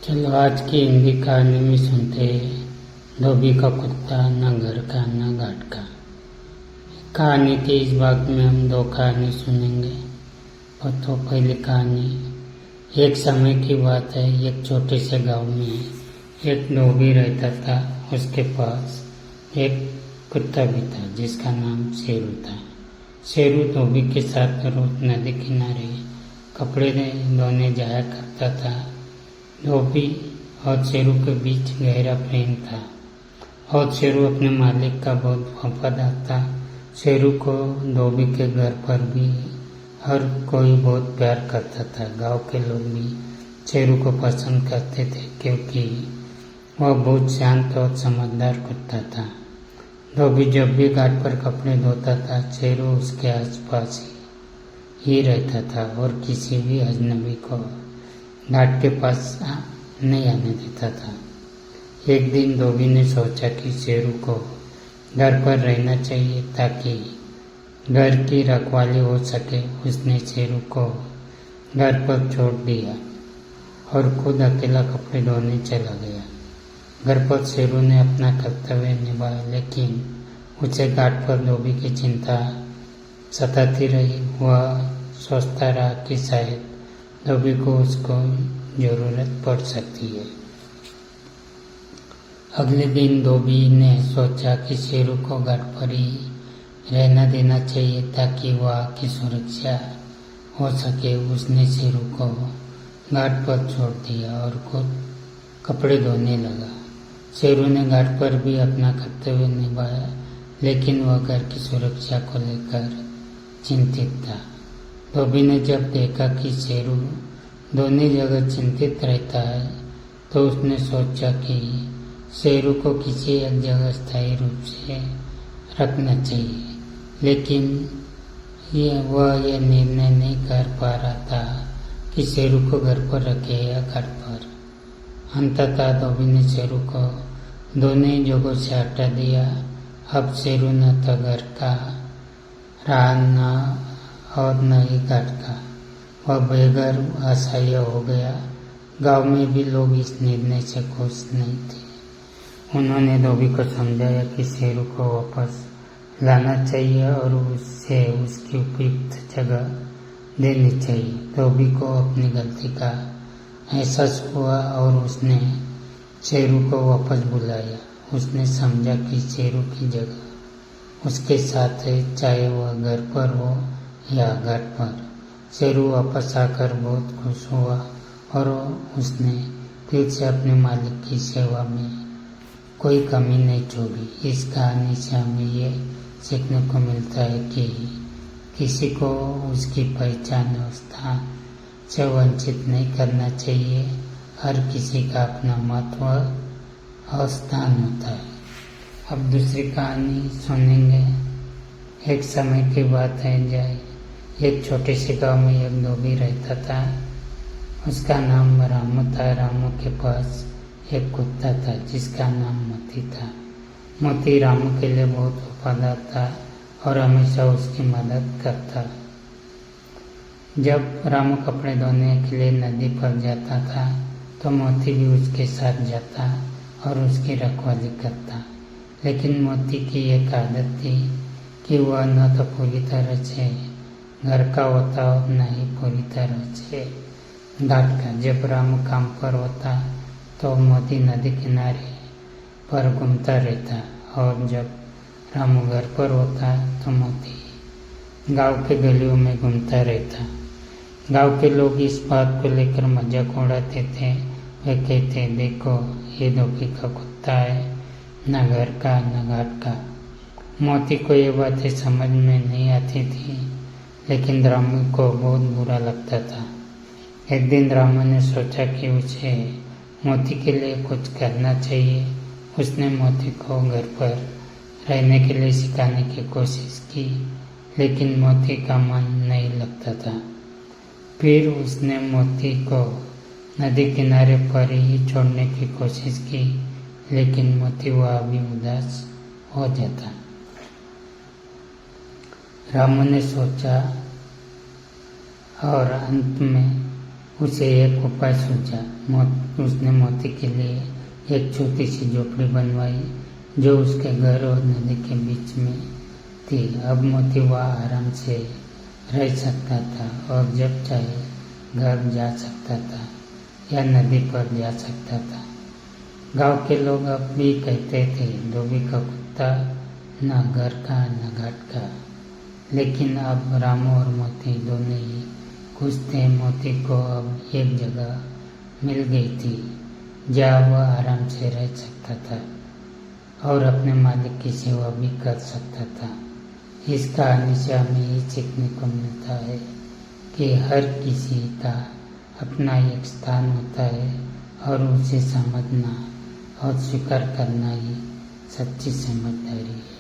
चलो आज की हिंदी कहानी में सुनते हैं धोबी का कुत्ता न घर का न घाट का। कहानी के इस भाग में हम दो कहानी सुनेंगे। तो पहली कहानी, एक समय की बात है। एक छोटे से गांव में एक धोबी रहता था। उसके पास एक कुत्ता भी था जिसका नाम शेरू था। शेरू धोबी के साथ रोज नदी किनारे कपड़े धोने जाया करता था। धोबी और शेरू के बीच गहरा प्रेम था और शेरू अपने मालिक का बहुत वफादार था। शेरू को धोबी के घर पर भी हर कोई बहुत प्यार करता था। गांव के लोग भी शेरू को पसंद करते थे क्योंकि वह बहुत शांत और समझदार कुत्ता था। धोबी जब भी घाट पर कपड़े धोता था, शेरू उसके आसपास ही रहता था और किसी भी अजनबी को घाट के पास नहीं आने देता था। एक दिन धोबी ने सोचा कि शेरू को घर पर रहना चाहिए ताकि घर की रखवाली हो सके। उसने शेरू को घर पर छोड़ दिया और खुद अकेला कपड़े धोने चला गया। घर पर शेरू ने अपना कर्तव्य निभाया, लेकिन उसे घाट पर धोबी की चिंता सताती रही। वह सोचता रहा कि शायद धोबी को उसको जरूरत पड़ सकती है। अगले दिन धोबी ने सोचा कि शेरू को घर पर ही रहना देना चाहिए ताकि वह की सुरक्षा हो सके। उसने शेरू को घाट पर छोड़ दिया और खुद कपड़े धोने लगा। शेरू ने घाट पर भी अपना कर्तव्य निभाया, लेकिन वह घर की सुरक्षा को लेकर चिंतित था। धोबी ने जब देखा कि शेरू दोनों जगह चिंतित रहता है तो उसने सोचा कि शेरू को किसी एक जगह स्थायी रूप से रखना चाहिए, लेकिन वह यह निर्णय नहीं कर पा रहा था कि शेरू को घर पर रखे या घाट पर। अंततः धोबी ने शेरू को दोनों जगहों से हटा दिया। अब शेरू न तो घर का रहा न और न ही घाट का। वह बेघर असहाय हो गया। गांव में भी लोग इस निर्णय से खुश नहीं थे। उन्होंने धोबी को समझाया कि शेरू को वापस लाना चाहिए और उससे उसकी उपयुक्त जगह देनी चाहिए। धोबी को अपनी गलती का एहसास हुआ और उसने शेरू को वापस बुलाया। उसने समझा कि शेरू की जगह उसके साथ है, चाहे वह घर पर हो या घाट पर। शेरू वापस आकर बहुत खुश हुआ और उसने फिर से अपने मालिक की सेवा में कोई कमी नहीं छोड़ी। इस कहानी से हमें ये सीखने को मिलता है कि किसी को उसकी पहचान और स्थान से वंचित नहीं करना चाहिए। हर किसी का अपना महत्व और स्थान होता है। अब दूसरी कहानी सुनेंगे। एक समय की बात है, जाए एक छोटे से गांव में एक धोबी रहता था। उसका नाम रामू था। रामू के पास एक कुत्ता था जिसका नाम मोती था। मोती रामू के लिए बहुत वफादार था और हमेशा उसकी मदद करता। जब रामू कपड़े धोने के लिए नदी पर जाता था तो मोती भी उसके साथ जाता और उसकी रखवाली करता। लेकिन मोती की एक आदत थी कि वह न तो पूरी तरह से घर का होता और न ही पूरी तरह से घाट का। जब रामू काम पर होता तो मोती नदी किनारे पर घूमता रहता और जब रामू घर पर होता तो मोती गांव के गलियों में घूमता रहता। गांव के लोग इस बात को लेकर मजाक उड़ाते थे। वे कहते, देखो ये धोबी का कुत्ता है, न घर का न घाट का। मोती को ये बातें समझ में नहीं आती थी, लेकिन रामू को बहुत बुरा लगता था। एक दिन रामू ने सोचा कि उसे मोती के लिए कुछ करना चाहिए। उसने मोती को घर पर रहने के लिए सिखाने की कोशिश की, लेकिन मोती का मन नहीं लगता था। फिर उसने मोती को नदी किनारे पर ही छोड़ने की कोशिश की, लेकिन मोती वह भी उदास हो जाता। रामू ने सोचा और अंत में उसे एक उपाय सूझा। उसने मोती के लिए एक छोटी सी झोपड़ी बनवाई जो उसके घर और नदी के बीच में थी। अब मोती वहाँ आराम से रह सकता था और जब चाहे घर जा सकता था या नदी पर जा सकता था। गांव के लोग अब भी कहते थे, धोबी का कुत्ता न घर का न घाट का। लेकिन अब रामू और मोती दोनों ही खुश थे। मोती को अब एक जगह मिल गई थी जहाँ वह आराम से रह सकता था और अपने मालिक की सेवा भी कर सकता था। इस कहानी से हमें ये सीखने को मिलता है कि हर किसी का अपना एक स्थान होता है और उसे समझना और स्वीकार करना ही सच्ची समझदारी है।